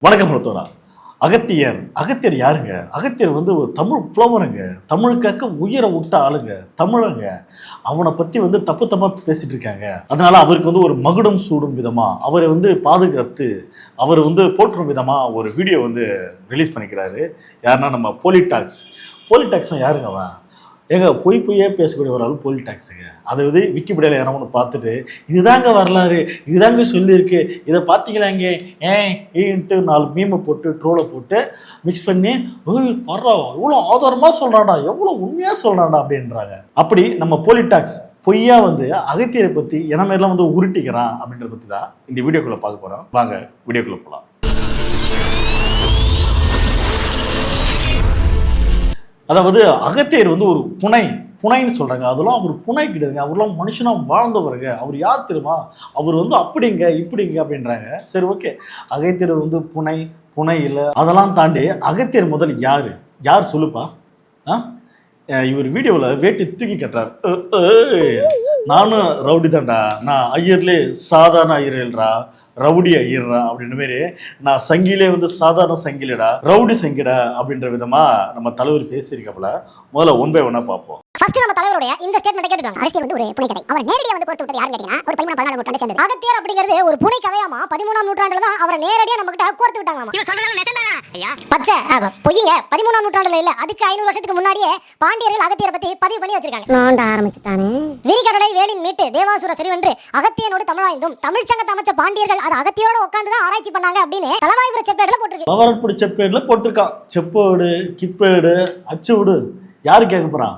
வணக்கம் மருத்துவரா. அகத்தியர் யாருங்க? அகத்தியர் வந்து ஒரு தமிழ் புலவருங்க, தமிழுக்காக உயிரை விட்ட ஆளுங்க, தமிழங்க. அவனை பத்தி வந்து தப்பு தப்பா பேசிட்டு இருக்காங்க. அதனால அவருக்கு வந்து ஒரு மகுடம் சூடும் விதமா, அவரை வந்து பாதுகாத்து, அவர் வந்து போற்றும் விதமா ஒரு வீடியோ வந்து ரிலீஸ் பண்ணிக்கிறாரு. யாருன்னா நம்ம போலிடாக்ஸ்னா யாருங்க அவன்? ஏங்க பொய்யே பேசக்கூடிய ஒரு ஆள் போலிடாக்ஸுங்க. அதை வந்து விக்கிபீடியாவில் யாரும் ஒன்று பார்த்துட்டு இதுதாங்க வரலாறு, இதுதாங்க சொல்லியிருக்கு, இதை பார்த்தீங்களாங்க ஏன்ட்டு 4 மீமை போட்டு ட்ரோலை போட்டு மிக்ஸ் பண்ணி வர்றா இவ்வளோ ஆதாரமாக சொல்கிறான்டா, எவ்வளோ உண்மையாக சொல்கிறான்டா அப்படின்றாங்க. அப்படி நம்ம போலிடாக்ஸ் பொய்யா வந்து அகத்தியரை பற்றி என்ன மாதிரிலாம் வந்து உருட்டிக்கிறான் அப்படின்றத பற்றி தான் இந்த வீடியோக்குள்ளே பார்க்க போகிறோம். வாங்க வீடியோக்குள்ளே போகலாம். அதாவது அகத்தியர் வந்து ஒரு புனைன்னு சொல்றாங்க. அதெல்லாம் அவர் புனை கிடையாதுங்க. அவர்லாம் மனுஷனா வாழ்ந்தவருங்க. அவர் யார் தெரியுமா? அவர் வந்து அப்படிங்க இப்படிங்க அப்படின்றாங்க. சரி, ஓகே, அகத்தியர் வந்து புனை இல்லை, அதெல்லாம் தாண்டி அகத்தியர் முதல் யார் சொல்லுப்பா? இவர் வீடியோவில் வேட்டி தூக்கி கட்டுறாரு. நானும் ரவுடி தான்டா, நான் ஐயர்லேயே சாதாரண ஐயர்ன்றா, ரவுடி ஐயர்றா அப்படின்ற மாதிரி, நான் சங்கிலே வந்து சாதாரண சங்கிலடா, ரவுடி சங்கிடா அப்படின்ற விதமா நம்ம தலைவர் பேசியிருக்கப்பல. முதல்ல ஒன் பை ஒன்னா பார்ப்போம். ஃபர்ஸ்ட் நம்ம தலைவருடைய இந்த ஸ்டேட்மென்ட் கேட்டுக்கோங்க. அகத்தியர் வந்து ஒரு புனை கதை. அவர் நேரடியா வந்து கோர்த்து விட்டது யாருன்னு கேட்டீங்கன்னா, ஒரு 13ஆம் 14ஆம் நூற்றாண்டை சேர்ந்தது. அகத்தியர் அப்படிங்கிறது ஒரு புனை கதையாமா 13ஆம் நூற்றாண்டுல தான் அவரை நேரடியா நம்ம கிட்ட கோர்த்து விட்டாங்களாமா. இவன் சொல்றது நெசந்தானா ஐயா? பச்சை பொய்ங்க. 13ஆம் நூற்றாண்டுல இல்ல, அதுக்கு 500 வருஷத்துக்கு முன்னாடியே பாண்டியர்கள் அகத்தியரை பத்தி பதிவு பண்ணி வச்சிருக்காங்க. நோண்ட ஆரம்பிச்சுட்டானே. விரிகடலை வேலின் மீட்டு தேவாசுர செறிவென்று அகத்தியனோடு தமிழாய்ந்தும் தமிழ்ச்சங்கத்தை அமைச்ச பாண்டியர்கள் அது அகத்தியோட உட்கார்ந்து தான் ஆராய்ச்சி பண்ணாங்க அப்படின்னு தலவாய்புர செப்பேடுல போட்டுருக்கு. பவரப்புடி செப்பேடுல போட்டிருக்கான். செப்பேடு கிப்பேடு அச்சுடு யாரு கேட்க போறான்?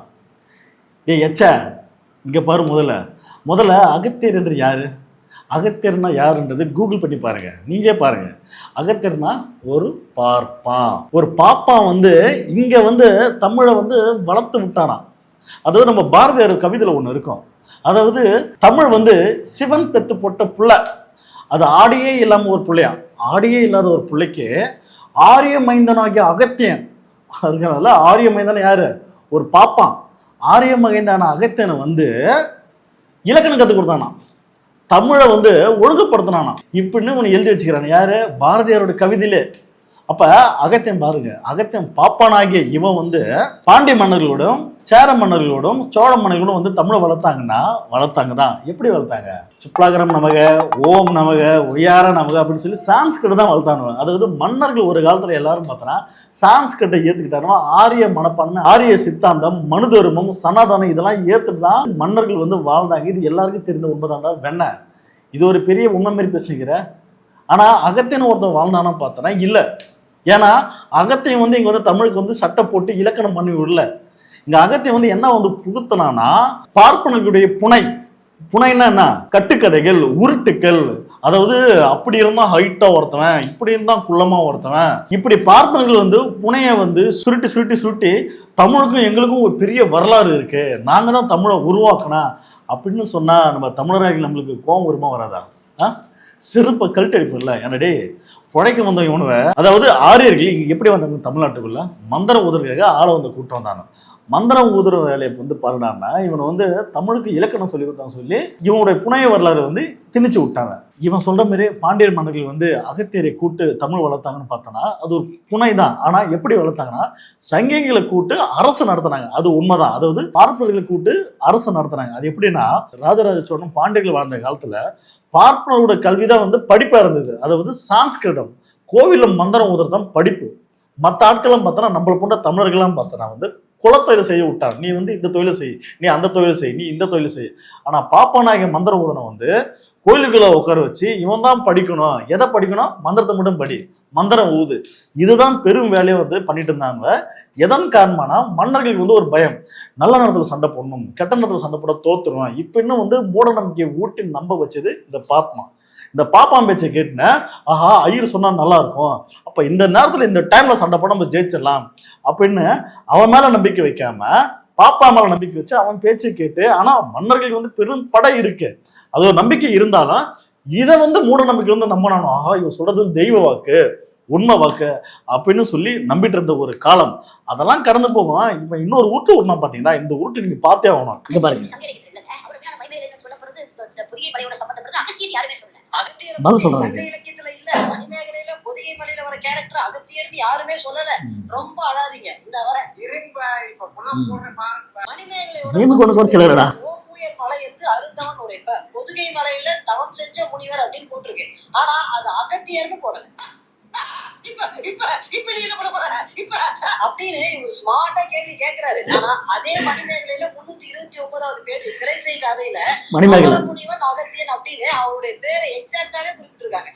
எச்ச இங்க பாரு. முதல்ல அகத்தியர் என்று யாரு? அகத்தியர்னா யாருன்றது கூகுள் பண்ணி பாருங்க, நீங்களே பாருங்க. அகத்தியர்னா ஒரு பாப்பான் வந்து இங்க வந்து தமிழை வந்து வளர்த்து விட்டானா. அதாவது நம்ம பாரதியார் கவிதையில ஒண்ணு இருக்கும். அதாவது தமிழ் வந்து சிவன் பெத்து போட்ட புள்ள, அது ஆடியே இல்லாம ஒரு பிள்ளையா. ஆடியே இல்லாத ஒரு பிள்ளைக்கு ஆரிய மைந்தனாகிய அகத்தியன். அதனால ஆரிய மைந்தன் யாரு? ஒரு பாப்பான். ஆரிய மகைந்தான அகத்தியனை வந்து இலக்கணம் கற்றுக் கொடுத்தானா, தமிழை வந்து ஒழுங்குபடுத்தினானா. இப்படின்னு ஒன்று எழுதி வச்சுக்கிறான். யாரு? பாரதியாரோட கவிதையிலே. அப்ப அகத்தியன் பாருங்க, அகத்தியன் பாப்பானாகிய இவன் வந்து பாண்டிய மன்னர்களோடும் சேர மன்னர்களோடும் சோழ மன்னர்களோடும் வந்து தமிழை வளர்த்தாங்க தான். எப்படி வளர்த்தாங்க? சுப்லாகரம் நமக, ஓம் நமக, ஒய்யார நமக அப்படின்னு சொல்லி சான்ஸ்கிரிட் தான் வளர்த்தானுவன். அதாவது மன்னர்கள் ஒரு காலத்துல எல்லாரும் பார்த்தோன்னா சான்ஸ்கிரிட்டை ஏத்துக்கிட்டாருமா. ஆரிய மனப்பான்மை, ஆரிய சித்தாந்தம், மனுதர்மம், சனாதனம் இதெல்லாம் ஏத்துட்டு தான் மன்னர்கள் வந்து வாழ்ந்தாங்க. இது எல்லாருக்கும் தெரிந்த உண்மைதான். வெண்ண இது ஒரு பெரிய உண்மை மாரி பேசுகிற. ஆனா அகத்தியன் ஒருத்தன் வாழ்ந்தானா பார்த்தோன்னா இல்ல. ஏன்னா அகத்தியன் வந்து இங்க வந்து தமிழுக்கு வந்து சட்டை போட்டு இலக்கணம் பண்ணி விடல. இங்க அகத்தியன் வந்து என்ன வந்து புகுத்தனானா பார்ப்பனர்களுடைய புனைன்னா என்ன? கட்டுக்கதைகள், உருட்டுக்கள். அதாவது அப்படி இருந்தா ஹைட்டா ஒருத்தவன், இப்படி இருந்தா குள்ளமா ஒருத்தவன், இப்படி பார்ப்பனர்கள் வந்து புனைய வந்து சுருட்டி தமிழுக்கும் எங்களுக்கும் ஒரு பெரிய வரலாறு இருக்கு, நாங்க தான் தமிழை உருவாக்கணும் அப்படின்னு சொன்னா நம்ம தமிழர்கள் நம்மளுக்கு கோபம் வருமா வராதா? சிறப்பை கல்ட்டடிப்புல என்னடே புழைக்க வந்த இவனுவ. அதாவது ஆரியர்கள் இங்க எப்படி வந்தாங்க தமிழ்நாட்டுக்குள்ள? மந்திரம் ஊதுறதுக்காக ஆள வந்த கூட்டம் தானே. மந்திரம் ஊதுற வேலையை வந்து பாருடான்னா இவனை வந்து தமிழுக்கு இலக்கணம் சொல்லி கொடுத்தான்னு சொல்லி இவனுடைய புனைய வரலாறு வந்து திணிச்சு விட்டாங்க. இவன் சொல்ற மாதிரி பாண்டியர் மன்னர்கள் வந்து அகத்தியரை கூட்டு தமிழ் வளர்த்தாங்கன்னு பார்த்தோன்னா அது ஒரு புனை தான். ஆனா எப்படி வளர்த்தாங்கன்னா சங்கிகளை கூட்டு அரசு நடத்தினாங்க. அது உண்மைதான். அதாவது பார்ப்பனர்களை கூட்டு அரசு நடத்தினாங்க. அது எப்படின்னா ராஜராஜ சோழன் பாண்டியர்கள் வாழ்ந்த காலத்துல பார்ப்பனரோட கல்விதான் வந்து படிப்பா இருந்தது. அதாவது சான்ஸ்கிரிடம், கோவில மந்திரம் ஊதுறதான் படிப்பு. மற்ற ஆட்களும் பார்த்தோன்னா நம்மளை போன்ற தமிழர்கள்லாம் பார்த்தோன்னா வந்து குலத்தொழில் செய்ய விட்டார். நீ வந்து இந்த தொழிலை செய், நீ அந்த தொழில் செய், நீ இந்த தொழில் செய். ஆனா பாப்பானாகிய மந்திர ஊதனை வந்து கோயிலுக்குள்ள உட்கார வச்சு இவன் தான் படிக்கணும். எதை படிக்கணும்? மந்திரத்தை மட்டும் படி, மந்திரம் ஊது. இதுதான் பெரும் வேலையை வந்து பண்ணிட்டு இருந்தாங்க. எதன் காரணமானா மன்னர்களுக்கு வந்து ஒரு பயம், நல்ல நேரத்துல சண்டை போடணும், கெட்ட நேரத்துல சண்டை போட தோத்துருவான். இப்ப இன்னும் வந்து மூட நம்பிக்கையை ஊட்டி நம்ப வச்சது இந்த பாப்பான் பேச்சை கேட்டுன, ஆஹா ஐயர் சொன்னா நல்லா இருக்கும், அப்ப இந்த நேரத்துல இந்த டைம்ல சண்டை போட நம்ம ஜெயிச்சிடலாம் அப்படின்னு அவன் மேல நம்பிக்கை வைக்காம பாப்பா மேல நம்பிக்கை வச்சு அவன் பேச்சை கேட்டு. ஆனா மன்னர்களுக்கு வந்து பெரும் படை இருக்கு, அது ஒரு நம்பிக்கை இருந்தாலும் இதை வந்து மூட நம்பிக்கை வந்து நம்பினானோ, ஆஹா இவன் சொல்றது தெய்வ வாக்கு, உண்மை வாக்கு அப்படின்னு சொல்லி நம்பிட்டு இருந்த ஒரு காலம். அதெல்லாம் கடந்து போகும். இப்ப இன்னொரு உருட்டு உண்மை பாத்தீங்கன்னா, இந்த உருட்டு நீங்க பார்த்தே ஆகணும். இங்க பாருங்க, பதில் சொல்றாங்க. மணிமேகலையில பொதிகை மலையில வர கேரக்டர் அகத்தியர்னு யாருமே சொல்லல. ரொம்ப அழாதீங்க. இந்த வர மீன் கொண்டு குறைச்சலடா. ஓம்புயர் மலை என்று அருந்தவன் உரைப்ப பொதிகை மலையில தவம் செஞ்ச முனிவர் அப்படின்னு போட்டிருக்கு. ஆனா அது அகத்தியர்னு போடல. இப்ப நீ என்ன பண்ண போற இப்ப அப்படின்னு ஒரு ஸ்மார்ட்டா கேள்வி கேட்கிறாரு. ஆனா அதே மணிமேகலையில 329வது பேஜ் சிறை செய் கதையில மணிமேகலை முனிவன் அகத்தியன் அப்படின்னு அவருடைய பேரை எக்ஸாக்டாவே குறிப்பிட்டிருக்காங்க.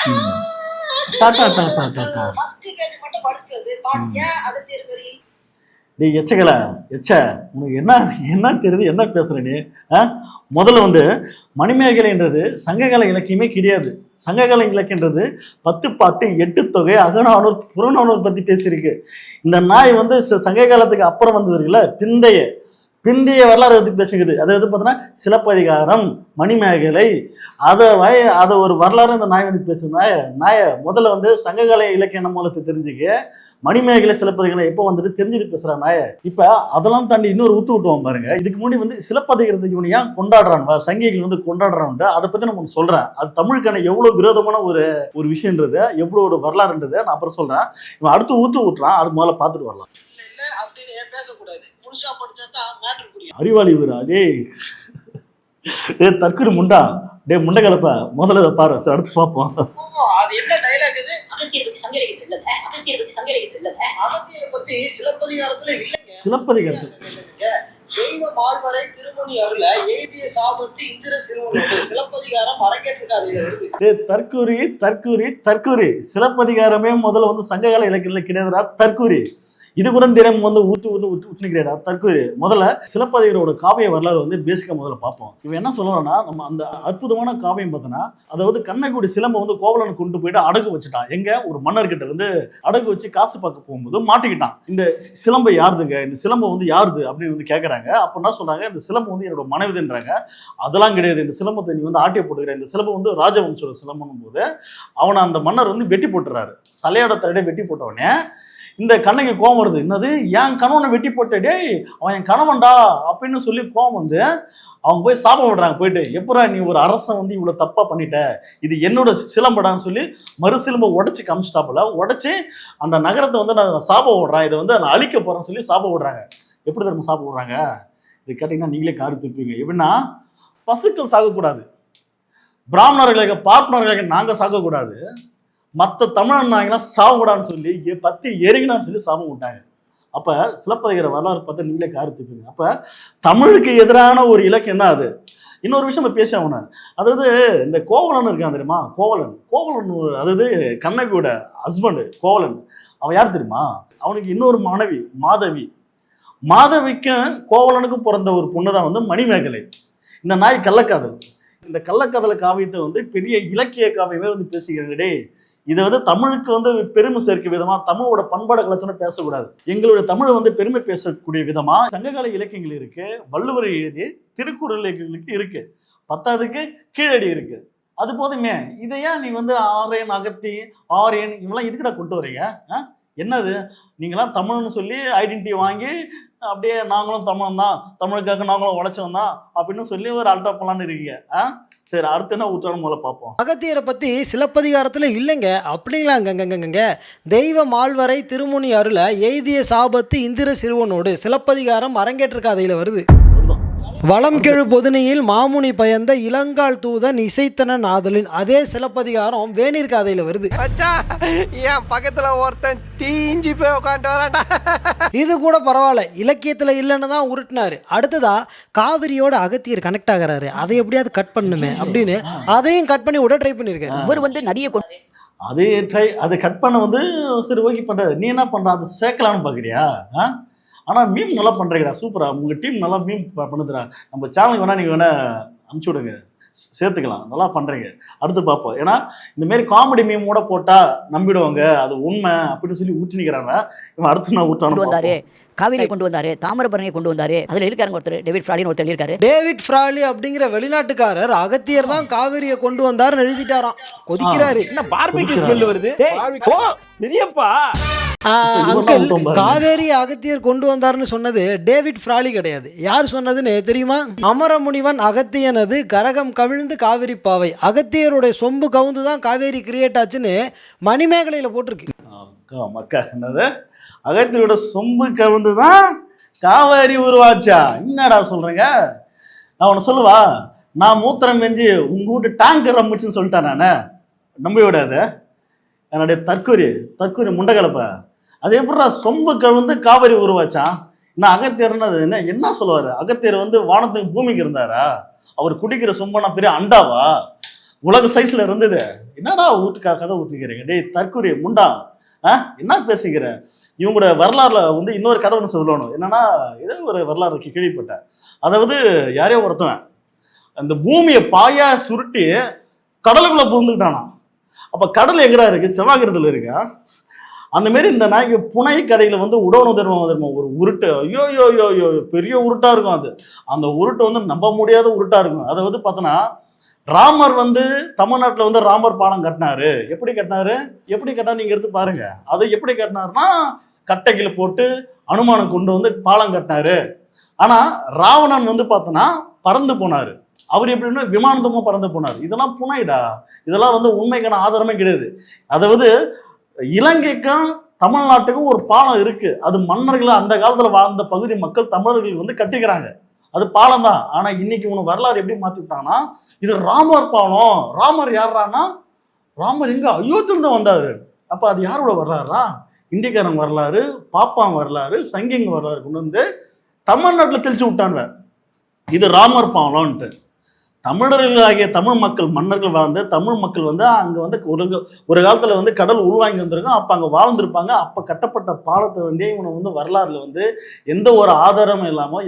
ஃபர்ஸ்ட் பேஜ் மட்டும் படிச்சுட்டு வந்து பாத்தியா அகத்தியர் பேரு. டேய் எச்சகல எச்ச உனக்கு என்ன தெரியுது, என்ன பேசுற நீ? முதல்ல வந்து மணிமேகலைன்றது சங்ககால இலக்கியமே கிடையாது. சங்ககால இலக்கியன்றது 10 பாட்டு 8 தொகை அகநானூறு புறநானூறு பத்தி பேசியிருக்கு. இந்த நாய் வந்து சங்க காலத்துக்கு அப்புறம் வந்தது இருக்குல்ல, பிந்தைய வரலாறு பத்தி பேசுகிறது. அதாவது பார்த்தீங்கன்னா சிலப்பதிகாரம், மணிமேகலை, அதை ஒரு வரலாறு இந்த நாய் வந்து பேசுது. நாய முதல்ல வந்து சங்ககால இலக்கிய மூலத்தை தெரிஞ்சுக்க, மணிமேகலை சிலப்பதிகாரம் எப்போ வந்துட்டு தெரிஞ்சுட்டு பேசுறா நாய. இப்ப அதெல்லாம் தாண்டி இன்னொரு விட்டுவோம் பாருங்க. இதுக்கு முன்னாடி வந்து சிலப்பதிகாரத்துக்கு இவனை ஏன் கொண்டாடுறான், சங்கிகள் வந்து கொண்டாடுறான்ட்டு அதை பத்தி நான் உங்களுக்கு சொல்றேன். அது தமிழுக்கான எவ்வளவு விரோதமான ஒரு விஷயம்ன்றது, எவ்வளவு ஒரு வரலாறுன்றது நான் அப்புறம் சொல்றேன். இவன் அடுத்து ஊட்டுறான், அது முதல்ல பார்த்துட்டு வரலாம். இல்ல அப்படின்னு பேசக்கூடாது. முழுசா படிச்சாதான் மேட்டர் புரியும். அறிவாளி வீரா டேய் தற்கொலை முண்டா, டே முண்டை கலப்ப முதல்ல இதை பாரு, சார் அடுத்து பார்ப்போம். அது என்ன டைலாக் இது? அகஸ்தியரை பத்தி சங்க இலக்கியத்துல இல்லங்க. அகஸ்தியரை பத்தி சிலப்பதிகாரத்துல இல்லங்க. சிலப்பதிகாரத்துல தெய்வ மால்வரை திருமணி அருள எய்திய சாபத்து இந்திர சிறுவனோடு சிலப்பதிகாரம் அரங்கேற்றிருக்காது வருது. தற்கூரி சிலப்பதிகாரமே முதல்ல வந்து சங்ககால இலக்கியத்துல கிடையாதுடா தற்கூரி. இது கூட தினம் வந்து ஊற்றுக்கிறா தற்கூரி. முதல்ல சிலப்பதிகாரோட காவிய வரலாறு வந்து பேசிக்கா முதல்ல பார்ப்போம். இவன் என்ன சொல்றான்னா, நம்ம அந்த அற்புதமான காவியம் பார்த்தோன்னா, அதாவது கண்ணகுடி சிலம்பை வந்து கோவலனை கொண்டு போயிட்டு அடகு வச்சுட்டான். எங்க ஒரு மன்னர்கிட்ட வந்து அடகு வச்சு காசு பார்க்க போகும்போது மாட்டிக்கிட்டான். இந்த சிலம்பை யாருதுங்க, இந்த சிலம்பை வந்து யாருது அப்படின்னு வந்து கேட்கறாங்க. அப்ப என்ன சொல்றாங்க, இந்த சிலம்பு வந்து என்னோட மனைவிதுன்றாங்க. அதெல்லாம் கிடையாது, இந்த சிலம்பத்தை நீ வந்து ஆட்டிய போட்டுக்கிற, இந்த சிலம்பு வந்து ராஜவம்சோட சிலம்பும் போது அவனை அந்த மன்னர் வந்து வெட்டி போட்டுறாரு. தலையோட தலையிட வெட்டி போட்டவனே இந்த கண்ணகி கோவம் வருது. என்னது என் கணவனை வெட்டி போட்டே, அவன் என் கணவன்டா அப்படின்னு சொல்லி கோவம் வந்து அவங்க போய் சாபம் விடுறாங்க. போயிட்டு எப்படா நீ ஒரு அரசன் வந்து இவ்வளவு தப்பா பண்ணிட்ட, இது என்னோட சிலம்படான்னு சொல்லி மறு சிலம்பை உடைச்சு காமிச்சிட்டாப்புல, உடைச்சு அந்த நகரத்தை வந்து நான் சாபம் விடுறேன், இதை வந்து நான் அழிக்க போறேன்னு சொல்லி சாபம் விடுறாங்க. எப்படி தெரியுமா சாபம் விடுறாங்க? இது கேட்டீங்கன்னா நீங்களே காரி துப்பீங்க. எப்படின்னா, பசுக்கள் சாகக்கூடாது, பிராமணர்களுக்கு பார்ப்பனர்களுக்கு நாங்க சாகக்கூடாது, மற்ற தமிழன் நாங்களாம் சாகக்கூடாதுன்னு சொல்லி 10 எரிகினான்னு சொல்லி சாபம் விட்டாங்க. அப்ப சிலப்பதிகார வரலாறு பார்த்து நீங்களே காரித்துப்பீங்க. அப்ப தமிழுக்கு எதிரான ஒரு இலக்கியம் தான் அது. இன்னொரு விஷயம் நம்ம பேச ஆகணும். அதாவது இந்த கோவலன் இருக்கான் தெரியுமா, கோவலன் அதாவது கண்ணகியோட ஹஸ்பண்ட் கோவலன். அவன் யார் தெரியுமா? அவனுக்கு இன்னொரு மனைவி மாதவிக்கும் கோவலனுக்கும் பிறந்த ஒரு பொண்ணு தான் வந்து மணிமேகலை. இந்த நாய் கள்ளக்காதல். இந்த கள்ளக்காதல் காவியத்தை வந்து பெரிய இலக்கிய காவியமே வந்து பேசிக்கிறே. இதை வந்து தமிழுக்கு வந்து பெருமை சேர்க்க விதமா, தமிழோட பண்பாடு கலாச்சாரம் பேசக்கூடாது, எங்களுடைய தமிழை வந்து பெருமை பேசக்கூடிய விதமா சங்ககால இலக்கியங்கள் இருக்கு, வள்ளுவர் எழுதி திருக்குறள் இலக்கியங்களுக்கு இருக்கு, 10க்கு கீழடி இருக்கு. அது போதுமே. இதையா நீ வந்து ஆரியன் அகத்தி ஆரியன் இவெல்லாம் இதுக்கிட்ட கொண்டு வரீங்க? என்னது நீங்களாம் தமிழ்னு சொல்லி ஐடென்டிட்டி வாங்கி அப்படியே நாங்களும் தமிழன் தான், தமிழுக்காக நாங்களும் உழைச்சோம் தான் அப்படின்னு சொல்லி ஒரு அல்டா பண்ணலான்னு இருக்கீங்க. சரி, அடுத்து என்ன ஊற்றாலும் முதல்ல பார்ப்போம். அகத்தியரை பற்றி சிலப்பதிகாரத்தில் இல்லைங்க. அப்படிங்களாங்க. தெய்வ மால்வரை திருமுனி அருள எய்திய சாபத்து இந்திர சிறுவனோடு சிலப்பதிகாரம் அரங்கேற்ற கதையில் வருது. வளம் கெழு பொதுனியில் மாமுனி பயந்த இளங்கால் தூதன் இசைத்தன நாதலின் அதே சிலப்பதிகாரம் வேணீர் கதையில வருது. என் பக்கத்துல ஒருத்தன் தீஞ்சி போய் உட்காந்து வரான்டா. இது கூட பரவாயில்ல, இலக்கியத்துல இல்லைன்னு தான் உருட்டினாரு. அடுத்ததா காவிரியோட அகத்தியர் கனெக்ட் ஆகிறாரு, அதை எப்படியாவது கட் பண்ணுமே அப்படின்னு அதையும் கட் பண்ணி விட ட்ரை பண்ணியிருக்காரு. இவர் வந்து நதியை அதை கட் பண்ண வந்து சரி ஓகே பண்றாரு. நீ என்ன பண்ற, அதை சேர்க்கலான்னு பாக்குறியா? ஆனால் மீம் நல்லா பண்ணுறீங்கடா, சூப்பரா, உங்கள் டீம் நல்லா மீம் பண்ணுதுடா. நம்ம சேனலுக்கு வேணால் நீங்கள் வேணால் அனுப்பிச்சி விடுங்க, சேர்த்துக்கலாம், நல்லா பண்ணுறீங்க. அடுத்து பார்ப்போம். ஏன்னா இந்தமாரி காமெடி மீமோட போட்டால் நம்பிடுவாங்க, அது உண்மை அப்படின்னு சொல்லி ஊற்றி நிற்கிறாங்க. இவன் அடுத்து நான் ஊற்றானு வந்தாரு, காவிரியை கொண்டு வந்தாரு, தாமிரபரணியை கொண்டு வந்தாரு. அதில் இருக்காருங்க ஒருத்தர், டேவிட் ஃப்ராலின்னு ஒருத்தர் இருக்காரு. டேவிட் ஃப்ராலி அப்படிங்கிற வெளிநாட்டுக்காரர் அகத்தியர் தான் காவிரியை கொண்டு வந்தாருன்னு எழுதிட்டாராம். கொதிக்கிறாரு. என்ன பார்பிக்யூ ஸ்மெல் வருது? பெரியப்பா அங்கிள், காவேரி அகத்தியர் கொண்டு வந்தார்னு சொன்னது டேவிட் ஃப்ராலி கிடையாது. யார் சொன்னதுன்னு தெரியுமா? அமரமுனிவன் அகத்தியனது கரகம் கவிழ்ந்து காவிரி பாவை, அகத்தியருடைய சொம்பு கவுந்து தான் காவேரி கிரியேட் ஆச்சுன்னு மணிமேகலையில் போட்டிருக்கு. மக்கா என்னது, அகத்தியரோட சொம்பு கவிழ்ந்து தான் காவேரி உருவாச்சா? என்னடா சொல்றீங்க? நான் உன்னை சொல்லுவா, நான் மூத்திரம் செஞ்சு உங்க வீட்டு டேங்கர் ரம்பிச்சுன்னு சொல்லிட்டேன். நான் நம்பி விடாது. என்னுடைய தற்கூரி முண்டகலப்ப அது எப்படா சொம்பு கவிழ்ந்து காவேரி உருவாச்சான்? நான் அகத்தியர்னது என்ன சொல்லுவாரு? அகத்தியர் வந்து வானத்துக்கு பூமிக்கு இருந்தாரா? அவர் குடிக்கிற சொம்பனா பெரிய அண்டாவா? உலக சைஸ்ல இருந்தது. என்னடா வீட்டுக்காக கதை ஊற்றிக்கிறீங்க? டேய் தற்கூரி முண்டா, என்ன பேசிக்கிற? இவங்களோட வரலாறுல வந்து இன்னொரு கதை ஒன்று சொல்லணும். என்னன்னா, ஏதோ ஒரு வரலாறு கேள்விப்பட்டேன். அதாவது யாரையோ ஒருத்தவன் அந்த பூமியை பாயா சுருட்டி கடலுக்குள்ள புகுந்துக்கிட்டானா. அப்ப கடல் எங்கடா இருக்கு? செவ்வாய்கிரகத்துல இருக்கா? அந்த மாதிரி இந்த நாய்க்கு புனை கதையில வந்து உடவணும் தர்மம் ஒரு உருட்டு, ஐயோ பெரிய உருட்டா இருக்கும். அது அந்த உருட்டு வந்து நம்ப முடியாத உருட்டா இருக்கும். அதை வந்து பார்த்தோன்னா, ராமர் வந்து தமிழ்நாட்டில் வந்து ராமர் பாலம் கட்டினாரு. எப்படி கட்டினாரு நீங்க எடுத்து பாருங்க. அதை எப்படி கட்டினாருன்னா, கட்டைகளை போட்டு அனுமானம் கொண்டு வந்து பாலம் கட்டினாரு. ஆனா ராவணன் வந்து பார்த்தோன்னா பறந்து போனாரு. அவர் எப்படின்னா விமானத்தமா பறந்து போனார். இதெல்லாம் புனைடா, இதெல்லாம் வந்து உண்மைக்கான ஆதாரமே கிடையாது. அதாவது இலங்கைக்கும் தமிழ்நாட்டுக்கும் ஒரு பாலம் இருக்கு. அது மன்னர்கள் அந்த காலத்துல வாழ்ந்த பகுதி மக்கள் தமிழர்கள் வந்து கட்டிக்கிறாங்க. அது பாலம் தான். ஆனா இன்னைக்கு உனக்கு வரலாறு எப்படி மாத்திட்டாங்கன்னா, இது ராமர் பாலம். ராமர் யாரானா, ராமர் எங்க அயோத்தியில வந்தாரு. அப்ப அது யாரோட வரலாறா? இந்தியக்காரன் வரலாறு, பாப்பான் வரலாறு, சங்கிங்க வரலாறு கொண்டு வந்து தமிழ்நாட்டுல தெளிச்சு விட்டானுவ. இது ராமர் பாலம்ன்ட்டு. தமிழர்கள் ஆகிய தமிழ் மக்கள், மன்னர்கள் வாழ்ந்த தமிழ் மக்கள் வந்து அங்கே வந்து ஒரு காலத்தில் வந்து கடல் உள்வாங்கி வந்திருக்கும். அப்போ அங்கே வாழ்ந்திருப்பாங்க. அப்போ கட்டப்பட்ட பாலத்தை வந்து இவனை வந்து வரலாறுல வந்து எந்த ஒரு ஆதாரமும் இல்லாமல்,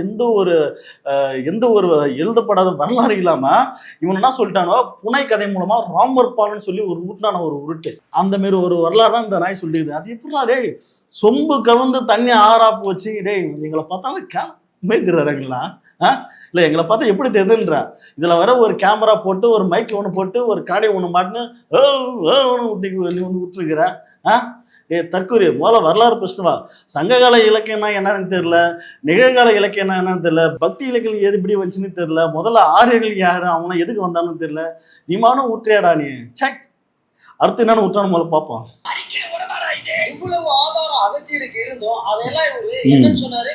எந்த ஒரு எழுதப்படாத வரலாறு இல்லாமல் இவன் என்ன சொல்லிட்டானோ, புனை கதை மூலமாக ராமர் பாலம்னு சொல்லி ஒரு ஊட்டான ஒரு உருட்டு. அந்த மாரி ஒரு வரலாறு தான் இந்த நாய் சொல்லிடுது. அது எப்படா டேய் சொம்பு கவிழ்ந்து தண்ணி ஆறா போச்சு? டேய் எங்களை பார்த்தாலும் மேய்க்கிறாருங்களா? இல்லை எங்களை பார்த்தா எப்படி தெரியுதுன்றா? இதில் வர ஒரு கேமரா போட்டு, ஒரு மைக் ஒன்று போட்டு, ஒரு காடை ஒன்று மாட்டுன்னு வெளியே வந்து விட்டுருக்கிற. தற்கூரி முதல்ல வரலாறு பிரச்சனைவா. சங்ககால இலக்கியம்னா என்னன்னு தெரியல, நிகழ்கால இலக்கியம்னா என்னன்னு தெரியல, பக்தி இலக்கியம் எது இப்படி வச்சுன்னு தெரியல, முதல்ல ஆரியர்கள் யாரு, அவனை எதுக்கு வந்தான்னு தெரியல. நீ மானும் ஊற்றியாடா நீ. செக் அடுத்து என்னன்னு ஊற்றானு முதல்ல பார்ப்போம். இவ்வளவு ஆதாரம் அகத்தியருக்கு இருந்தோம், அதெல்லாம் இவரு என்னன்னு சொன்னாரு?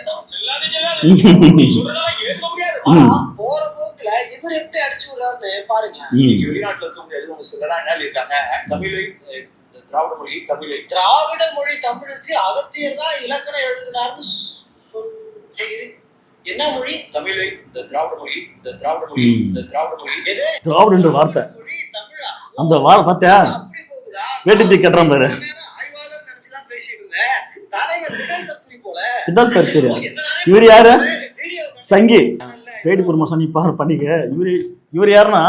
போற போக்குல இவர் எப்படி அடிச்சு விடுறாருன்னு பாருங்க. வெளிநாட்டுல இருக்கவங்க சொல்லலாம் என்ன இருக்காங்க, திராவிட மொழி தமிழுக்கு அகத்தியர் தான் இலக்கணம் எழுதினார்னு. என்ன மொழி? தமிழை திராவிட மொழி. திராவிட வார்த்தை தமிழா? அந்த வார்த்தை பார்த்தியா? அப்படி போகுதா? வேட்டி கட்டுற பாரு. ஆய்வாளர் நினைச்சுதான் பேசிட்டு இருந்தேன். தலைவர் திடல் தக்குறி போல. இவர் யாரு? சங்கி வேடி குடும்பம் சொன்னி பாரு பண்ணிக்க. இவர் யாருன்னா,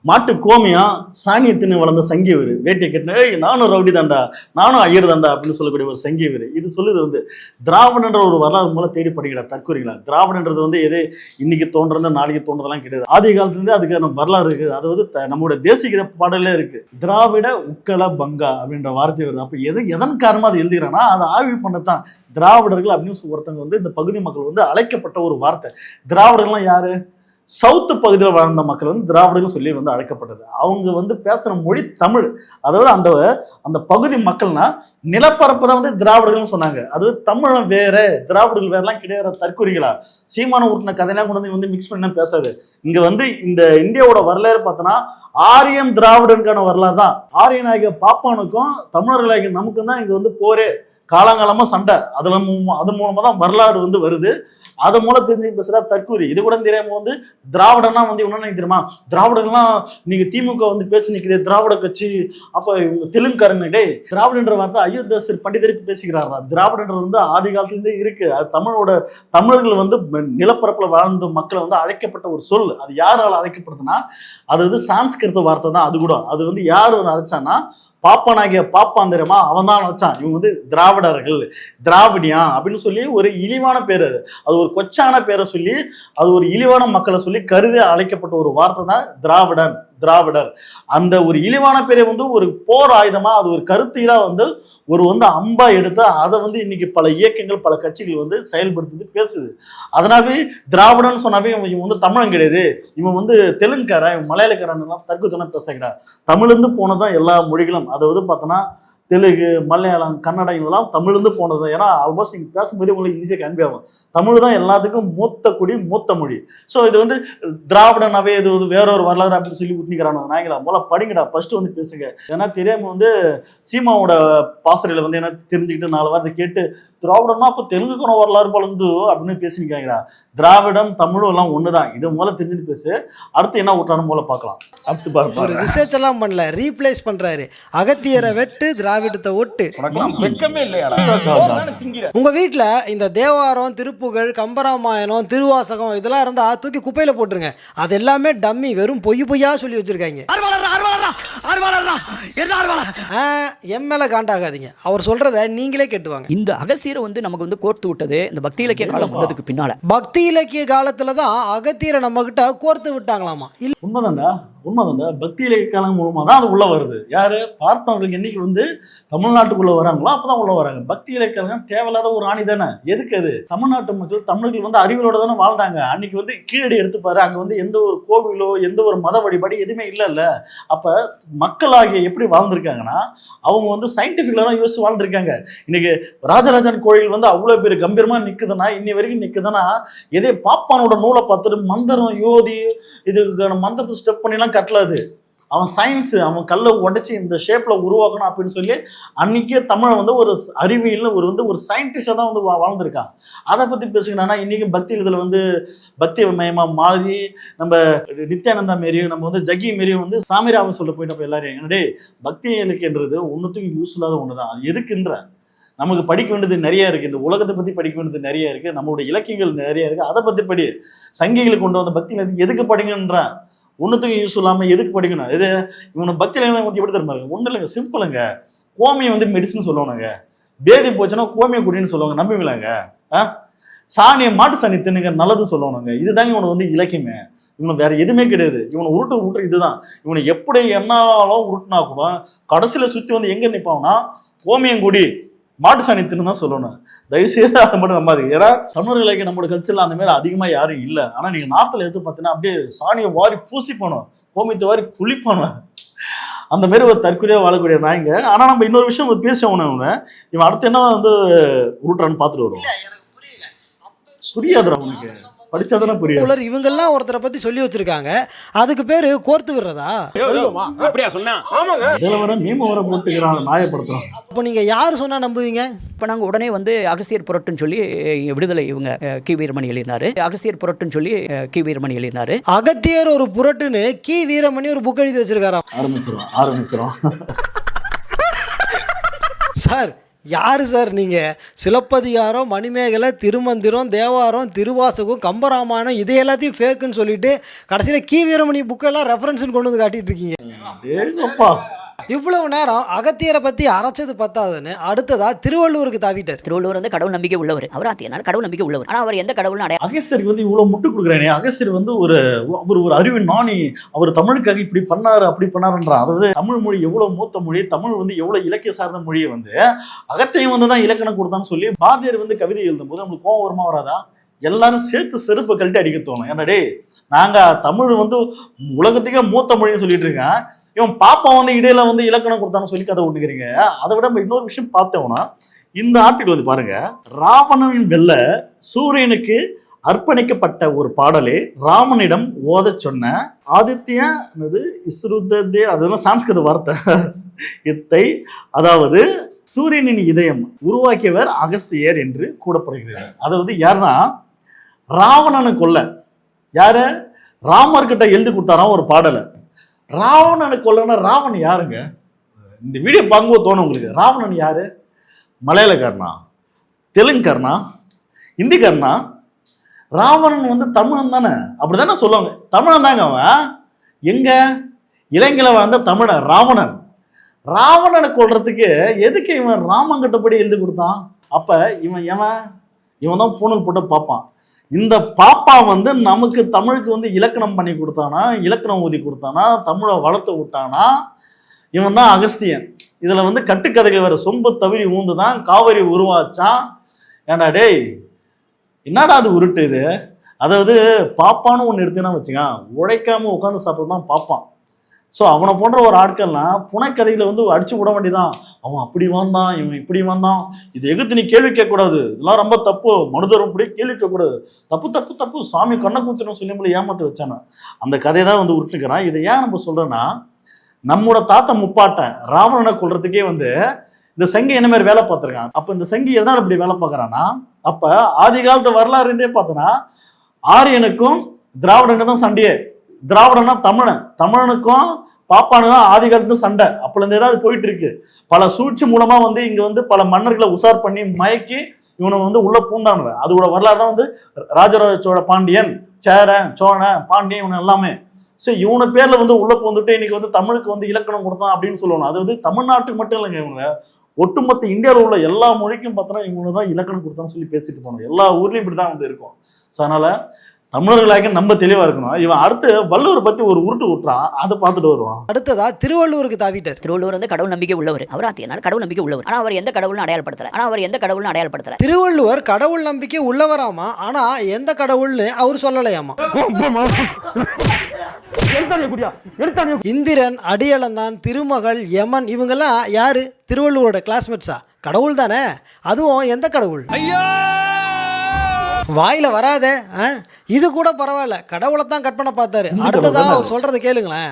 மாட்டு கோமியம் சாணியத்தின்னு வளர்ந்த சங்கி. இவர் வேட்டியை கட்டின, நானும் ரவுடி தாண்டா, நானும் ஐயர் தாண்டா அப்படின்னு சொல்லக்கூடிய ஒரு சங்கி இவர். இது சொல்லுது வந்து திராவிடன்ற ஒரு வரலாறு மூலம் தேடி படிக்கிறா தற்கூறிங்களா. திராவிடன்றது வந்து எது இன்னைக்கு தோன்றது நாளைக்கு தோன்றதெல்லாம் கிடையாது. ஆதி காலத்துலேருந்து அதுக்கான வரலாறு இருக்குது. அது வந்து நம்மளுடைய தேசிய பாடலே இருக்கு. திராவிட உக்கல பங்கா அப்படின்ற வார்த்தை வருது. அப்போ எதன் காரணமாக அது எழுதுகிறான்னா, அதை ஆய்வு பண்ணத்தான் திராவிடர்கள் அப்படின்னு ஒருத்தவங்க வந்து இந்த பகுதி மக்கள் வந்து அழைக்கப்பட்ட ஒரு வார்த்தை. திராவிடர்கள்லாம் யாரு? சவுத்து பகுதியில் வாழ்ந்த மக்கள் வந்து திராவிடர்கள் சொல்லி வந்து அழைக்கப்பட்டது. அவங்க வந்து பேசுகிற மொழி தமிழ். அதாவது அந்த பகுதி மக்கள்னா நிலப்பரப்பு தான் வந்து திராவிடர்கள்னு சொன்னாங்க. அது தமிழ் வேற, திராவிடர்கள் வேறலாம் கிடையாது. தற்கூறிகளா சீமான ஊட்டின கதையெல்லாம் கொண்டு வந்து மிக்ஸ் பண்ண பேசாது. இங்க வந்து இந்த இந்தியாவோட வரலாறு பார்த்தோன்னா ஆரியம் திராவிடனுக்கான வரலாறு தான். ஆரியன் ஆகிய பாப்பானுக்கும் தமிழர்களாகிய நமக்கும் தான் இங்க வந்து போரே, காலங்காலமா சண்டை. அது மூலமா தான் வரலாறு வந்து வருது. அது மூலம் தெரிஞ்சு பேசுறா தற்கூரி. இது கூட தெரியாம வந்து திராவிடனா வந்து என்ன தெரியுமா, திராவிடங்கள்லாம் நீங்க திமுக வந்து பேசி நிற்குது திராவிட கட்சி, அப்ப இவங்க தெலுங்குக்காரங்க. டே திராவிடன்ற வார்த்தை அயோத்தியாசர் பண்டிதருக்கு பேசிக்கிறாரா? திராவிடன்றது வந்து ஆதி காலத்துலேருந்தே இருக்கு. அது தமிழர்கள் வந்து நிலப்பரப்புல வாழ்ந்த மக்களை வந்து அழைக்கப்பட்ட ஒரு சொல். அது யாரால அழைக்கப்படுதுன்னா, அது வந்து சான்ஸ்கிருத வார்த்தை தான். அது கூட அது வந்து யார் வந்து அழைச்சான்னா, பாப்பானாகிய பாப்பான் தெரியுமா, அவன் தான் நினைச்சான் இவங்க வந்து திராவிடர்கள், திராவிடியா அப்படின்னு சொல்லி ஒரு இழிவான பேர். அது ஒரு கொச்சான பேரை சொல்லி, அது ஒரு இழிவான மக்களை சொல்லி கருதி அழைக்கப்பட்ட ஒரு வார்த்தை தான் திராவிடன். திராவிடர். அந்த ஒரு இழிவான பேரை வந்து ஒரு போர் ஆயுதமா, அது ஒரு கருத்தியலா வந்து ஒரு வந்து அம்பா எடுத்து அதை வந்து இன்னைக்கு பல இயக்கங்கள் பல கட்சிகள் வந்து செயல்படுத்துது, பேசுது. அதனாவே திராவிடன்னு சொன்னாவே இவன் வந்து தமிழன் கிடையாது, இவன் வந்து தெலுங்குக்காரன், இவன் மலையாளக்காரன் எல்லாம் தற்குத்தனம் பேச கிடையாது. தமிழ்ந்து போனதான் எல்லா மொழிகளும். அதை வந்து பார்த்தோன்னா தெலுங்கு, மலையாளம், கன்னடம் இதெல்லாம் தமிழ்ந்து போனது. ஏன்னா ஆல்மோஸ்ட் நீங்கள் பேசும்போது உங்களுக்கு ஈஸியாக கன்வே ஆகும். தமிழ் தான் எல்லாத்துக்கும் மூத்த குடி, மூத்த மொழி. ஸோ இது வந்து திராவிடனாவே இது வந்து வேற ஒரு வரலாறு அப்படின்னு சொல்லி ஊற்றிக்கிறானு நாய்களா, போல படிங்கடா, ஃபர்ஸ்ட் வந்து பேசுங்க. ஏன்னா தெரியாம வந்து சீமாவோட பாசறையில் வந்து என்ன தெரிஞ்சுக்கிட்டு 4 வாரத்தை கேட்டு திராவிடம்னா அப்போ தெலுங்குக்கான வரலாறு பழந்து அப்படின்னு பேசினிக்காங்கடா. திராவிடம் தமிழும் எல்லாம் ஒண்ணுதான். இது முதல்ல தெரிஞ்சுட்டு பேசு, அடுத்து என்ன ஊட்டானு போல பார்க்கலாம். அடுத்து ஒரு பாருங்க, ரிசர்ச் எல்லாம் பண்ணல, ரீப்ளேஸ் பண்றாரு. அகத்தியரை வெட்டு, திராவிடத்தை ஒட்டு. வெட்கமே இல்லையாடா உங்க வீட்டுல இந்த தேவாரம், திருப்புகழ், கம்பராமாயணம், திருவாசகம் இதெல்லாம் இருந்தா தூக்கி குப்பையில போட்டுருங்க. அது எல்லாமே டம்மி, வெறும் பொய்யா சொல்லி வச்சிருக்காங்க. எம் மேல காண்டாகாதீங்க, அவர் சொல்றத நீங்களே கேட்டுவாங்க. இந்த அகஸ்தியரை வந்து நமக்கு வந்து கோர்த்து விட்டது இந்த பக்தி இலக்கிய காலம் வந்ததுக்கு பின்னால. பக்தி இலக்கிய காலத்துல தான் அகத்தியரை நம்ம கிட்ட கோர்த்து விட்டாங்களாமா. உண்மைதான்டா, உண்மைதான்டா. பக்தி இலக்கிய காலம் மூலமா தான் அது உள்ள வருது. யாரு பார்த்தவங்களுக்கு என்னைக்கு வந்து தமிழ்நாட்டுக்குள்ள வராங்களோ அப்பதான் உள்ள வராங்க. பக்தி இலக்கியம் தேவையில்லாத ஒரு ஆணி தானே. எதுக்கு அது? தமிழ்நாட்டு மக்கள், தமிழர்கள் வந்து அறிவியலோட தானே வாழ்ந்தாங்க. அன்னைக்கு வந்து கீழடி எடுத்துப்பாரு, அங்க வந்து எந்த ஒரு கோவிலோ எந்த ஒரு மத வழிபாடு எதுவுமே இல்லைல்ல. அப்ப மக்களாகிய எப்படி வாழ்ந்திருக்காங்கன்னா அவங்க வந்து சயின்டிபிக்ல தான் யோசிச்சு வாழ்ந்திருக்காங்க. இன்னைக்கு ராஜராஜன் கோயில் வந்து அவ்வளவு பேர் கம்பீரமா நிக்குதுன்னா, இன்னி வரைக்கும் நிக்குதுன்னா, எதே பாப்பானோட நூலை பார்த்துட்டு மந்திரம் யோதி இதுக்கான மந்திரத்தை ஸ்டெப் பண்ணிலாம் கட்டலாது. அவன் சயின்ஸ், அவன் கல்லை உடைச்சி இந்த ஷேப்ல உருவாக்கணும் அப்படின்னு சொல்லி அன்னைக்கே தமிழை வந்து ஒரு அறிவியல் ஒரு சயின்டிஸ்டா தான் வந்து வாழ்ந்திருக்கான். அதை பத்தி பேசுகிறானா இன்னைக்கு பக்தி இதில் வந்து பக்தி மயமா மாறி நம்ம நித்யானந்தா மாரியும் நம்ம வந்து ஜக்கி மாரியும் வந்து சாமிராம சொல்ல போயிட்டப்ப எல்லாரும் என்னடே பக்தி இலக்கியன்றது ஒன்றுத்துக்கும் யூஸ் இல்லாத ஒண்ணுதான். அது எதுக்குன்ற நமக்கு படிக்க வேண்டியது நிறைய இருக்கு. இந்த உலகத்தை பத்தி படிக்க வேண்டியது நிறைய இருக்கு, நம்மளுடைய இலக்கியங்கள் நிறைய இருக்கு, அதை பத்தி படி. சங்கிகளை கொண்டு வந்த பக்தி இலக்கியம் எதுக்கு படிங்கன்ற? ஒன்றுத்துக்கும் யூஸ் இல்லாமல் எதுக்கு படிக்கணும்? இது இவனை பக்தியில வந்து எப்படி தருமாரு? ஒன்றும் இல்லைங்க, சிம்பிளுங்க. கோமியம் வந்து மெடிசன் சொல்லுவானுங்க, பேதி போச்சுன்னா கோமியம் குடின்னு சொல்லுவாங்க, நம்புவீங்களாங்க? சாணியை மாட்டு சாணி தின்னுங்க நல்லது சொல்லுவானுங்க. இதுதாங்க இவனை வந்து இலக்கியமே. இவனுக்கு வேற எதுவுமே கிடையாது. இவனை உருட்டு இதுதான். இவனை எப்படி என்னாலும் உருட்டுனா கூட கடைசியில சுத்தி வந்து எங்க நிற்பான்னா கோமியம் குடி மாட்டு சாணி தின்னு தான் சொல்லணும். தயவுசெய்து அதை மட்டும் நம்பாதீங்க. ஏன்னா தமிழ் இலக்கியம் நம்மளோட கல்ச்சர்ல அந்த மாதிரி அதிகமா யாரும் இல்லை. ஆனா நீங்க நாட்டில் எடுத்து பார்த்தீங்கன்னா அப்படியே சாணியை வாரி பூசிப்போனும், கோமியத்தை வாரி குளிப்போனும். அந்த மாதிரி ஒரு தற்கொலையா வாழக்கூடிய நாய்ங்க. ஆனா நம்ம இன்னொரு விஷயம் பேசணும், இவன் அடுத்து என்ன வந்து உருட்டுறான்னு பார்த்துட்டு வருவோம். புரியாதுடா உனக்கு, படிச்சாதானே புரியாது. இவங்கெல்லாம் ஒருத்தரை பத்தி சொல்லி வச்சிருக்காங்க, அதுக்கு பேரு கோர்த்து விடுறதா? அப்படியா சொன்னா? இதுல வர மீம வர போட்டுக்கிறான், நாயப்படுத்துறான். அப்போ நீங்க யாரு சொன்னா நம்புவீங்க? இப்போ நாங்கள் உடனே வந்து அகஸ்தியர் புரட்டுன்னு சொல்லி விடுதலை இவங்க கி வீரமணி எழுதினாரு. அகஸ்தியர் புரட்டுன்னு சொல்லி கி வீரமணி எழுதினாரு. அகத்தியர் ஒரு புரட்டுன்னு கி வீரமணி ஒரு புக் எழுதி வச்சிருக்காராம். ஆரம்பிச்சிரும். சார் யாரு சார் நீங்க? சிலப்பதிகாரம், மணிமேகலை, திருமந்திரம், தேவாரம், திருவாசகம், கம்பராமாயணம் இது எல்லாத்தையும் ஃபேக்குன்னு சொல்லிட்டு கடைசியில கி வீரமணி புக்கெல்லாம் ரெஃபரன்ஸ்னு கொண்டு வந்து காட்டிட்டு இருக்கீங்க. இவ்வளவு நேரம் அகத்தியரை பத்தி அரைச்சது பத்தாதுன்னு அடுத்ததா திருவள்ளுவருக்கு தாவிட்டார். திருவள்ளுவர் வந்து கடவுள் நம்பிக்கை உள்ளவர். அவர் ஆத்தியனால் கடவுள் நம்பிக்கை உள்ளவர். ஆனா அவர் எந்த கடவுள்னு அடைய அகஸ்தியருக்கு வந்து இவ்வளவு முட்டு கொடுக்குறானே. அகஸ்தியர் வந்து ஒரு அறிவின் நாணி. அவர் தமிழுக்காக இப்படி பண்ணாரு அப்படி பண்ணாருன்றான். அதாவது தமிழ் மொழி எவ்வளவு மூத்த மொழி, தமிழ் வந்து எவ்வளவு இலக்கிய சார்ந்த மொழியை வந்து அகத்தியம் வந்து தான் இலக்கணம் கொடுத்தான்னு சொல்லி பாரதியார் வந்து கவிதை எழுதும் போது நம்மளுக்கு கோவம் வருமா வராதா? எல்லாரும் சேர்த்து செருப்பு கழட்டி அடிக்க தோணும். என்னடே நாங்க தமிழ் வந்து உலகத்துக்கே மூத்த மொழின்னு சொல்லிட்டு இருக்கேன், இவன் பாப்பா வந்து இடையில வந்து இலக்கணம் கொடுத்தான்னு சொல்லி கதை விட்டுக்கிறீங்க. அதை விட நம்ம இன்னொரு விஷயம் பார்த்தோம்னா, இந்த ஆர்டிகல் வந்து பாருங்க, ராவணனின் வெல்ல சூரியனுக்கு அர்ப்பணிக்கப்பட்ட ஒரு பாடலே ராமனிடம் ஓத சொன்ன ஆதித்ய இஸ்ருதே, அதெல்லாம் சான்ஸ்கிருத வார்த்தை இத்தை, அதாவது சூரியனின் இதயம் உருவாக்கியவர் அகஸ்தியர் என்று கூறப்படுகிறது. அதாவது யாருன்னா ராவணனை கொல்ல யாரு ராமர்கிட்ட எழுதி கொடுத்தாராம் ஒரு பாடலை. ராவணனை கொல்லனா ராவணன் யாருங்க? இந்த வீடியோ பார்க்கும்போது தோணும் உங்களுக்கு, ராவணன் யாரு? மலையாளக்காரனா, தெலுங்குக்காரனா, ஹிந்திக்காரனா? ராவணன் வந்து தமிழன் தானே, அப்படிதானே சொல்லுவாங்க. தமிழன் தாங்க அவன். எங்க இலங்கையில வாழ்ந்த தமிழன் ராவணன். ராவணனை கொல்றதுக்கு எதுக்கு இவன் ராமன் கிட்ட படி எழுதி கொடுத்தான்? அப்ப இவன் இவன் தான் பூணல் போட்டு பாப்பான். இந்த பாப்பா வந்து நமக்கு தமிழுக்கு வந்து இலக்கணம் பண்ணி கொடுத்தானா, இலக்கணம் ஊதி கொடுத்தானா, தமிழை வளர்த்து விட்டானா, இவன் தான் அகஸ்தியன். இதுல வந்து கட்டுக்கதைகள் வேற. சொம்பு தவிரி ஊந்துதான் காவிரி உருவாச்சான். ஏண்டா டேய், என்னடா அது உருட்டு இது? அதாவது பாப்பான்னு ஒன்று எடுத்தீங்கன்னா வச்சுங்க, உழைக்காம உட்காந்து சாப்பிட்றதான் பாப்பான். ஸோ அவனை போன்ற ஒரு ஆட்கள்லாம் புனைக்கதையில வந்து அடிச்சு விட வேண்டியதான். அவன் அப்படி வந்தான், இவன் இப்படி வந்தான், இது எகுத்து நீ கேள்வி கேட்கக்கூடாது, இதெல்லாம் ரொம்ப தப்பு, மனுதரும் இப்படி கேள்வி கேட்கக்கூடாது, தப்பு தப்பு தப்பு, சாமி கண்ணை கூத்துன்னு சொல்லி நம்மளை ஏமாத்த வச்சானே அந்த கதையை தான் வந்து உருட்டுக்கிறான். இதை ஏன் நம்ம சொல்றோன்னா, நம்மளோட தாத்தா முப்பாட்டை ராவணனை கொள்றதுக்கே வந்து இந்த சங்கி என்ன மாதிரி வேலை பார்த்துருக்கான். அப்ப இந்த சங்கி எதனால இப்படி வேலை பார்க்கறான்னா, அப்ப ஆதி காலத்து வரலாறு இருந்தே பார்த்தோன்னா ஆரியனுக்கும் திராவிடனுக்கும் தான் சண்டையே. திராவிடனா தமிழன், தமிழனுக்கும் பாப்பானு தான் ஆதி காலத்து சண்டை. அப்பல இருந்தே தான் அது போயிட்டு இருக்கு. பல சூழ்ச்சி மூலமா வந்து இங்க வந்து பல மன்னர்களை உசார் பண்ணி மயக்கி இவனை வந்து உள்ள பூந்தானுவ. அதோட வரலாறு தான் வந்து ராஜராஜ சோழ பாண்டியன், சேரன், சோழன், பாண்டியன், இவன் எல்லாமே. ஸோ இவனை பேர்ல வந்து உள்ள பூந்துட்டு இன்னைக்கு வந்து தமிழுக்கு வந்து இலக்கணம் கொடுத்தான் அப்படின்னு சொல்லுவாங்க. அது வந்து தமிழ்நாட்டுக்கு மட்டும் இல்லைங்க, இவங்க ஒட்டுமொத்த இந்தியாவில் உள்ள எல்லா மொழிக்கும் பார்த்தோன்னா இவங்க தான் இலக்கணம் கொடுத்தான்னு சொல்லி பேசிட்டு போனோம். எல்லா ஊர்லயும் இப்படிதான் வந்து இருக்கும். ஸோ அதனால தமிழர்களாக நம்ம தெளிவா இருக்கணும். இவன் அடுத்து வள்ளுவரை பத்தி ஒரு உருட்டு விட்டுறான், அதை பார்த்துட்டு வருவான். அடுத்ததா திருவள்ளுவருக்கு தாவிட்டார். திருவள்ளுவர் வந்து கடவுள் நம்பிக்கை உள்ளவர். அவர் ஆத்தியனால கடவுள் நம்பிக்கை உள்ளவர். ஆனா அவர் எந்த கடவுள்னு அடையாளப்படுத்தல. திருவள்ளுவர் கடவுள் நம்பிக்கை உள்ளவராமா, ஆனா எந்த கடவுள்னு அவர் சொல்லலையாமா. இந்திரன், அடியளந்தான், திருமகள், யமன் இவங்கெல்லாம் யாரு? திருவள்ளுவரோட கிளாஸ்மேட்ஸா? கடவுள் தானே. அதுவும் எந்த கடவுள்? வாயில வராதே. இது கூட பரவாயில்ல, கடவுளை தான் கட் பண்ண பார்த்தாரு. அடுத்ததா அவர் சொல்றதை கேளுங்களேன்.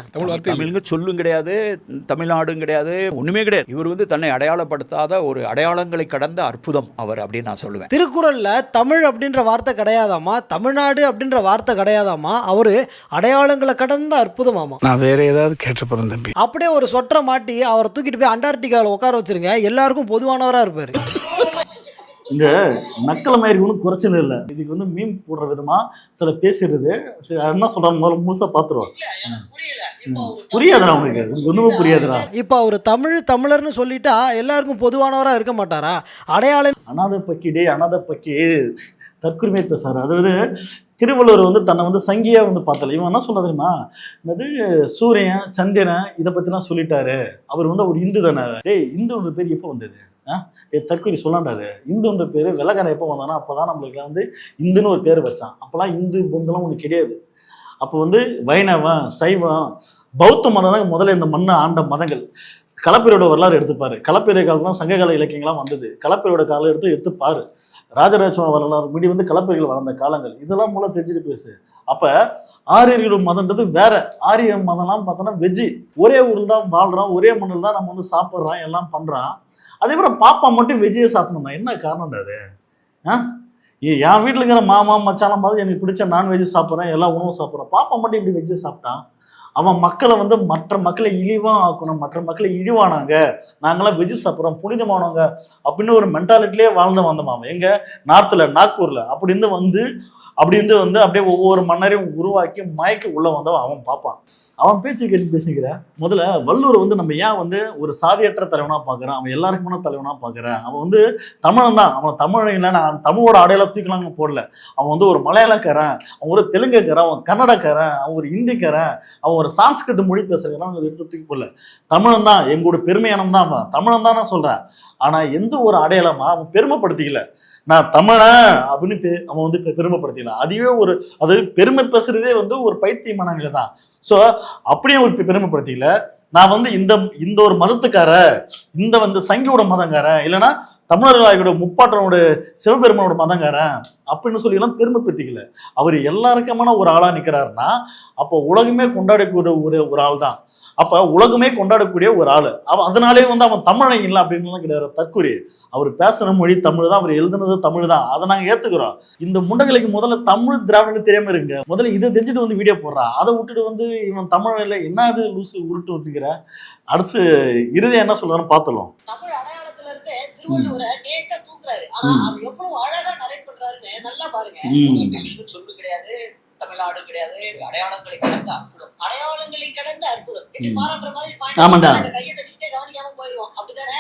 தமிழுங்க சொல்லும் கிடையாது, தமிழ்நாடும் கிடையாது, ஒண்ணுமே கிடையாது. இவர் வந்து தன்னை அடையாளப்படுத்தாத ஒரு அடையாளங்களை கடந்த அற்புதம் அவர் அப்படின்னு நான் சொல்லுவேன். திருக்குறள்ல தமிழ் அப்படின்ற வார்த்தை கிடையாதாமா, தமிழ்நாடு அப்படின்ற வார்த்தை கிடையாதாமா, அவரு அடையாளங்களை கடந்த அற்புதமாமா. நான் வேற ஏதாவது கேட்டு போறேன் தம்பி. அப்படியே ஒரு சொற்றை மாட்டி அவரை தூக்கிட்டு போய் அண்டார்டிகாவில் உட்கார வச்சிருங்க, எல்லாருக்கும் பொதுவானவரா இருப்பாரு. இந்த நக்கலை மாதிரி ஒன்றும் குறைச்சல் இல்லை. இதுக்கு வந்து மீன் போடுற விதமா சில பேசிடுறது. சரி, என்ன சொல்றாங்க முதல்ல முழுசா பாத்துருவோம். புரியாதுடா உனக்கு, ஒண்ணுமே புரியாதுடா. இப்ப அவரு தமிழர்னு சொல்லிட்டா எல்லாருக்கும் பொதுவானவரா இருக்க மாட்டாரா? அடையாளம் அனாதை பக்கி தற்குரிமை பேசுறாரு. அதாவது திருவள்ளுவர் வந்து தன்னை வந்து சங்கியா வந்து பார்த்தல. இவன் என்ன சொல்ல தெரியுமா, என்னது சூரியன் சந்திரன் இதை பத்திலாம் சொல்லிட்டாரு. அவர் வந்து ஒரு இந்து தானே. டேய், இந்துன்ற பேர் எப்போ வந்தது? தற்கொலை சொல்லாண்டாது. இந்துன்ற பேர் வெள்ளக்காரன் எப்போ வந்தானா அப்போதான் நம்மளுக்கு வந்து இந்துன்னு ஒரு பேர் வச்சான். அப்போலாம் இந்து பொங்கலாம் ஒன்று கிடையாது. அப்போ வந்து வைணவம், சைவம், பௌத்த மதம் தான் முதல்ல இந்த மண்ணை ஆண்ட மதங்கள். களப்பிரியோட வரலாறு எடுத்துப்பாரு. களப்பிரிய காலம் தான் சங்ககால இலக்கியங்கள்லாம் வந்தது. களப்பிரியோட காலம் எடுத்துப்பாரு. ராஜராஜ சோழ வரலாறு முடி வந்து களப்பிரிகள் வளர்ந்த காலங்கள். இதெல்லாம் மூலம் தெரிஞ்சுட்டு பேசு. அப்ப ஆரியர்களோட மதம்ன்றது வேற. ஆரிய மதம்லாம் பார்த்தோன்னா வெஜ்ஜி. ஒரே ஊரில் தான் வாழ்றோம், ஒரே மண்ணில் தான் நம்ம வந்து சாப்பிட்றோம், எல்லாம் பண்றோம். அதே போல பாப்பா மட்டும் வெஜ்ஜியை சாப்பிடணும் தான். என்ன காரணம்டா அது? என் வீட்டில் இருக்கிற மாமா மச்சாலாம் பார்த்து எனக்கு பிடிச்ச நான்வெஜ் சாப்பிட்றேன், எல்லா உணவும் சாப்பிட்றேன். பாப்பா மட்டும் இப்படி வெஜ்ஜு சாப்பிட்டான். அவன் மக்களை வந்து மற்ற மக்களை இழிவாக ஆக்கணும், மற்ற மக்களை இழிவானாங்க, நாங்களாம் வெஜ்ஜு சாப்பிட்றோம், புனிதமானவங்க அப்படின்னு ஒரு மென்டாலிட்டிலே வாழ்ந்து வந்தோம். அவன் எங்க நார்த்தில், நாக்பூரில் அப்படி இருந்து வந்து அப்படியே ஒவ்வொரு மன்னரையும் உருவாக்கி மயக்கி உள்ள வந்தவன் அவன் பாப்பான். அவன் பேச்சு கேட்டு பேசிக்கிற. முதல்ல வள்ளுவர் வந்து நம்ம ஏன் வந்து ஒரு சாதியற்ற தலைவனா பார்க்குறான், அவன் எல்லாருக்குமான தலைவனா பார்க்குறான். அவன் வந்து தமிழன் தான். அவன் தமிழன் இல்லை, நான் தமிழோட அடையாளம் தூக்கலாங்க போடல. அவன் வந்து ஒரு மலையாளக்காரன், அவன் ஒரு தெலுங்குக்காரன், அவன் கன்னடக்காரன், அவன் ஒரு ஹிந்திக்காரன், அவன் ஒரு சான்ஸ்கிரிட் மொழி பேசுறதுனா அவங்க எடுத்து தூக்கி போடல. தமிழன் தான், எங்களோட பெருமையானம் தான் அவன் தமிழன் தான் நான் சொல்றேன். ஆனா எந்த ஒரு அடையாளமா அவன் பெருமைப்படுத்திக்கல. நான் தமிழன் அப்படின்னு அவன் வந்து பெருமைப்படுத்திக்கல. அதுவே அது பெருமை பேசுறதே வந்து ஒரு பைத்தியமான நிலை தான். ஸோ அப்படியே ஒரு பெருமைப்படுத்திக்கல. நான் வந்து இந்த ஒரு மதத்துக்கார, இந்த வந்து சங்கியோட மதங்காரன், இல்லைன்னா தமிழர்களோட முப்பாட்டனோட சிவபெருமனோட மதங்காரன் அப்படின்னு சொல்லி எல்லாம் பெருமைப்படுத்திக்கல. அவர் எல்லாருக்குமான ஒரு ஆளா நிற்கிறாருன்னா அப்போ உலகமே கொண்டாடக்கூடிய ஒரு ஆள் தான். அப்ப உலகமே கொண்டாடக்கூடிய ஒரு ஆளு. அதனாலே வந்து அவன் தமிழன் இல்லை அப்படின்னு கிடையாது. தற்குறி. அவர் பேசுற மொழி தமிழ் தான், அவர் எழுதுனது தமிழ் தான், அதை நாங்க ஏத்துக்கிறோம். இந்த முண்டங்களுக்கு முதல்ல தமிழ் திராவிடன்னு தெரியாம இருங்க. முதல்ல இதை தெரிஞ்சுட்டு வந்து வீடியோ போடுறான். அதை விட்டுட்டு வந்து இவன் தமிழ் இல்லை என்ன அது லூசு உருட்டு விட்டுக்கிற. அடுத்து இறுதியா என்ன சொல்றான்னு பார்த்தலாம். தமிழ் அடையாளத்துல இருந்து திருவள்ளுவரை நேக்கா தூக்குறாரு. ஆனா அது எவ்வளவு அழகா நரேட் பண்றாருன்னு நல்லா பாருங்க. சொல்லு கிடையாது, தமிழ்நாடு கிடையாது, அடையாளங்களை கடந்த அற்புதம். அடையாளங்களை கடந்த அற்புதம் எப்படி பாராட்டுற மாதிரி கையை தட்டிக்கிட்டே கவனிக்காம போயிடுவோம். அப்படித்தானே?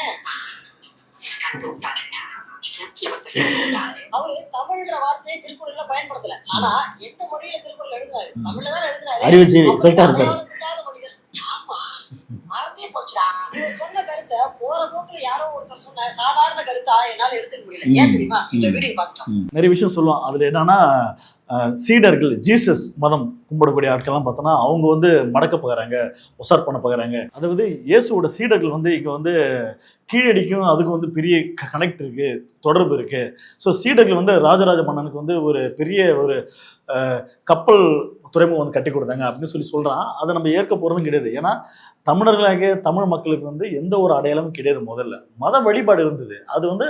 அவரு தமிழ்ன்ற வார்த்தையை திருக்குறள்ல பயன்படுத்தல. ஆனா எந்த மொழியில திருக்குறள் எழுதினாரு? தமிழ்ல தான் எழுதினாரு. அறிவுஜீவி அப்ப சொல்லிட்டா இருப்பாரு. அடையாளம் இல்லாத மனிதர். ஆமா, மறந்தே போச்சுடா. இவர் சொன்ன கருத்தை போற போக்குல யாரோ ஒருத்தர் சொன்ன சாதாரண கருத்தா என்னால எடுத்துக்க முடியல. ஏன் தெரியுமா? இந்த வீடியோ பார்த்துட்டோம். நிறைய விஷயம் சொல்லுவான். அதுல என்னன்னா சீடர்கள் ஜீசஸ் மதம் கும்பிடக்கூடிய ஆட்கள்லாம் பார்த்தோன்னா அவங்க வந்து மடக்க போகிறாங்க, ஒசார் பண்ண போகிறாங்க. அதாவது இயேசுவோட சீடர்கள் வந்து இங்கே வந்து கீழடிக்கும் அதுக்கு வந்து பெரிய கனெக்ட் இருக்கு, தொடர்பு இருக்கு. ஸோ சீடர்கள் வந்து ராஜராஜ மன்னனுக்கு வந்து ஒரு பெரிய ஒரு கப்பல் துறைமுகம் வந்து கட்டி கொடுத்தாங்க அப்படின்னு சொல்லி சொல்றான். அதை நம்ம ஏற்க போறதும் கிடையாது. ஏன்னா தமிழர்களாகிய தமிழ் மக்களுக்கு வந்து எந்த ஒரு அடையாளமும் கிடையாது. முதல்ல மத வழிபாடு இருந்தது, அது வந்து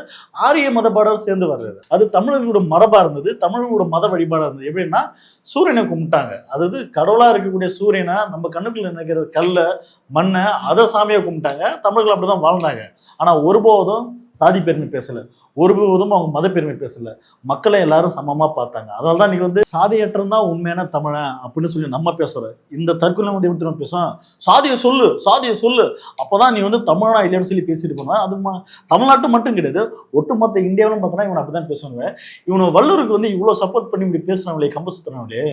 ஆரிய மதபாடோடு சேர்ந்து வர்றது. அது தமிழர்களோட மரபா இருந்தது, தமிழர்களோட மத வழிபாடாக இருந்தது. எப்படின்னா சூரியனை கும்பிட்டாங்க. அதாவது கடவுளா இருக்கக்கூடிய சூரியனை நம்ம கண்ணுக்குள்ள நினைக்கிற கல்லை மண்ணை அதை சாமியை கும்பிட்டாங்க. தமிழர்கள் அப்படிதான் வாழ்ந்தாங்க. ஆனா ஒருபோதும் சாதி பெருமை பேசல, ஒருபோதும் அவங்க மத பெருமை பேசல. மக்களை எல்லாரும் சமமா பார்த்தாங்க. அதனால தான் நீங்க வந்து சாதியற்றம் தான் உண்மையான தமிழன் அப்படின்னு சொல்லி நம்ம பேசுறோம். இந்த தற்கொலை வந்து எப்படி நம்ம பேசுவோம், சாதியை சொல்லு சாதியை சொல்லு, அப்போதான் நீ வந்து தமிழனா இல்லைன்னு சொல்லி பேசிட்டு போனா. அது தமிழ்நாட்டு மட்டும் கிடையாது, ஒட்டுமொத்த இந்தியாவிலும் பார்த்தோன்னா இவனை அப்படிதான் பேசுவாங்க. இவனை வள்ளுவருக்கு வந்து இவ்வளோ சப்போர்ட் பண்ணி இப்படி பேசுறவங்களே, கம்பு சுத்துறவங்களே,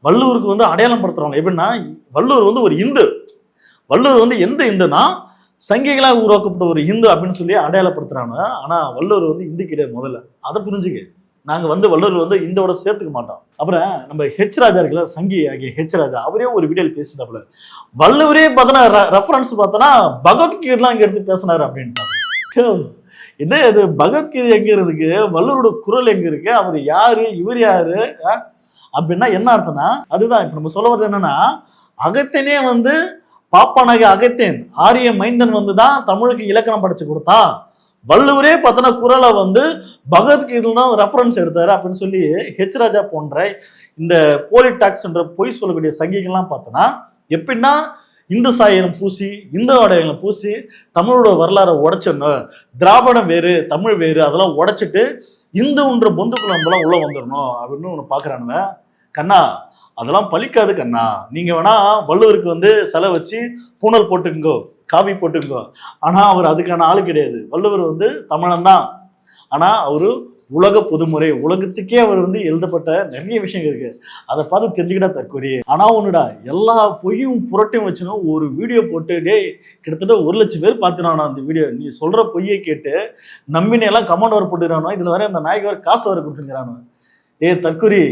வள்ளுவருக்கு வந்து அடையாளம் படுத்துறவங்க. எப்படின்னா வள்ளுவர் வந்து ஒரு இந்து, வள்ளுவர் வந்து எந்த இந்துனா சங்கிகளாக உருவாக்கப்பட்ட ஒரு இந்து அப்படின்னு சொல்லி அடையாளப்படுத்துறாங்க. ஆனா வள்ளுவர் வந்து இந்து கிடையாது. முதல்ல அதை புரிஞ்சுக்க. நாங்க வந்து வள்ளுவர் வந்து இந்தோட சேர்த்துக்க மாட்டோம். அப்புறம் நம்ம ஹெச் ராஜா இருக்குல்ல, சங்கி ஆகிய ஹெச் ராஜா, அவரே ஒரு வீடியோல பேசினாப்புல வள்ளுவரே பார்த்தோன்னா ரெஃபரன்ஸ் பார்த்தோன்னா பகவத்கீதைலாம் இங்க எடுத்து பேசினாரு அப்படின்ட்டு. என்ன இது பகவத்கீதை எங்க இருக்கு, வள்ளுவரோட குரல் எங்க இருக்கு, அவர் யாரு இவர் யாரு அப்படின்னா என்ன அர்த்தம்னா, அதுதான் இப்ப நம்ம சொல்ல வர்றது என்னன்னா, அகத்தியனே வந்து பாப்பானாக அகத்தேன் ஆரிய மைந்தன் வந்து தான் தமிழுக்கு இலக்கணம் படிச்சு கொடுத்தான். வள்ளுவரே பார்த்தோன்னா குரலை வந்து பகவத்கீதை தான் ரெஃபரன்ஸ் எடுத்தாரு அப்படின்னு சொல்லி ஹெச் ராஜா போன்ற இந்த போலிடாக்ஸ்ன்ற பொய் சொல்லக்கூடிய சங்கிகள்லாம் பார்த்தோன்னா எப்படின்னா இந்து சாயம் பூசி இந்து அடையாளம் பூசி தமிழோட வரலாறை உடைச்சிடணும், திராவிடம் வேறு தமிழ் வேறு அதெல்லாம் உடைச்சிட்டு இந்துன்ற பொந்துக்குள்ள நம்மளாம் உள்ள வந்துடணும் அப்படின்னு ஒன்று பார்க்குறானுங்க. கண்ணா அதெல்லாம் பலிக்காது கண்ணா. நீங்க வேணா வள்ளுவருக்கு வந்து செலை வச்சு பூனல் போட்டுக்கோ, காவி போட்டுக்கோ, ஆனா அவர் அதுக்கான ஆளு கிடையாது. வள்ளுவர் வந்து தமிழன் தான், ஆனா அவரு உலக பொதுமுறை, உலகத்துக்கே அவர் வந்து எழுதப்பட்ட நிறைய விஷயங்கள் இருக்கு, அதை பார்த்து தெரிஞ்சுக்கிட்டா தற்கொலை. ஆனா ஒண்ணுடா, எல்லா பொய்யும் புரட்டையும் வச்சுன்னு ஒரு வீடியோ போட்டு டேய் கிட்டத்தட்ட 1 லட்சம் பேர் பார்த்துனானோ அந்த வீடியோ. நீ சொல்ற பொய்யை கேட்டு நம்பினே எல்லாம் கமெண்ட் வர போட்டுக்கிறானோ, இதுல வர அந்த நாய்க்கு வர காசு வர கொடுத்துருக்கிறானோ. தற்கொலை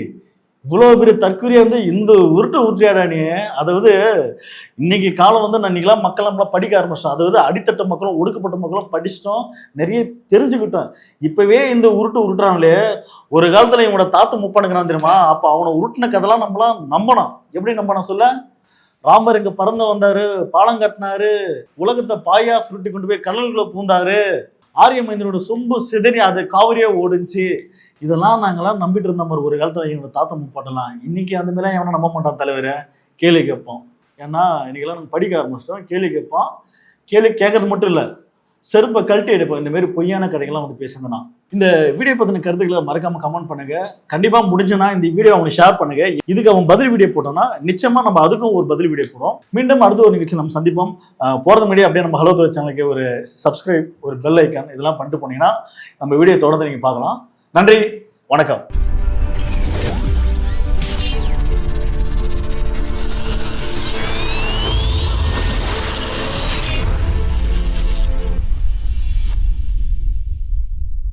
இவ்வளோ பெரிய தற்கொலையை வந்து இந்த உருட்டியாடா நீ. அதாவது இன்னைக்கு காலம் வந்து நான் இன்னைக்கெல்லாம் மக்கள் நம்மளாம் படிக்க ஆரம்பிச்சோம். அதாவது அடித்தட்ட மக்களும் ஒடுக்கப்பட்ட மக்களும் படிச்சிட்டோம், நிறைய தெரிஞ்சுக்கிட்டோம். இப்பவே இந்த உருட்டுறாங்களே, ஒரு காலத்துல இவனோட தாத்து முப்பானுங்கிறான் தெரியுமா, அப்போ அவனை உருட்டின கதைலாம் நம்மளாம் நம்பணும். எப்படி நம்பணும் சொல்ல? ராமர் இங்க பறந்து வந்தாரு, பாலம் கட்டினாரு, உலகத்தை பாயா சுருட்டி கொண்டு போய் கடலுக்குள்ள பூந்தாரு, ஆரிய மைந்தனோட சொம்பு சிதறி அது காவிரியா ஓடுச்சு, இதெல்லாம் நாங்களாம் நம்பிட்டு இருந்த மாதிரி ஒரு காலத்துல எங்களோட தாத்தா முப்பாட்டலாம். இன்னைக்கு அந்த மாதிரிலாம் எவனா நம்ப மாட்டான் தலைவரை. கேள்வி கேட்போம். ஏன்னா இன்னைக்கெல்லாம் நம்ம படிக்க ஆரம்பிச்சிட்டோம். கேள்வி கேட்போம். கேள்வி கேட்கறது மட்டும் இல்லை, செருப்பை கழட்டி எடுப்போம். இந்த மாதிரி பொய்யான கதைகள்லாம் வந்து பேசுனா. இந்த வீடியோ பத்தின கருத்துக்களை மறக்காம கமெண்ட் பண்ணுங்க. கண்டிப்பா முடிஞ்சுன்னா இந்த வீடியோ அவனுக்கு ஷேர் பண்ணுங்க. இதுக்கு அவன் பதில் வீடியோ போட்டோம்னா நிச்சயமா நம்ம அதுக்கும் ஒரு பதில் வீடியோ போடுவோம். மீண்டும் அடுத்த ஒரு நிகழ்ச்சி நம்ம சந்திப்போம். போறது முன்னாடி அப்படியே நம்ம ஹலோ துறை சேனலுக்கு ஒரு சப்ஸ்கிரைப், ஒரு பெல் ஐக்கான் இதெல்லாம் பண்ணிட்டு போனீங்கன்னா நம்ம வீடியோ தொடர்ந்து நீங்க பார்க்கலாம். நன்றி, வணக்கம்.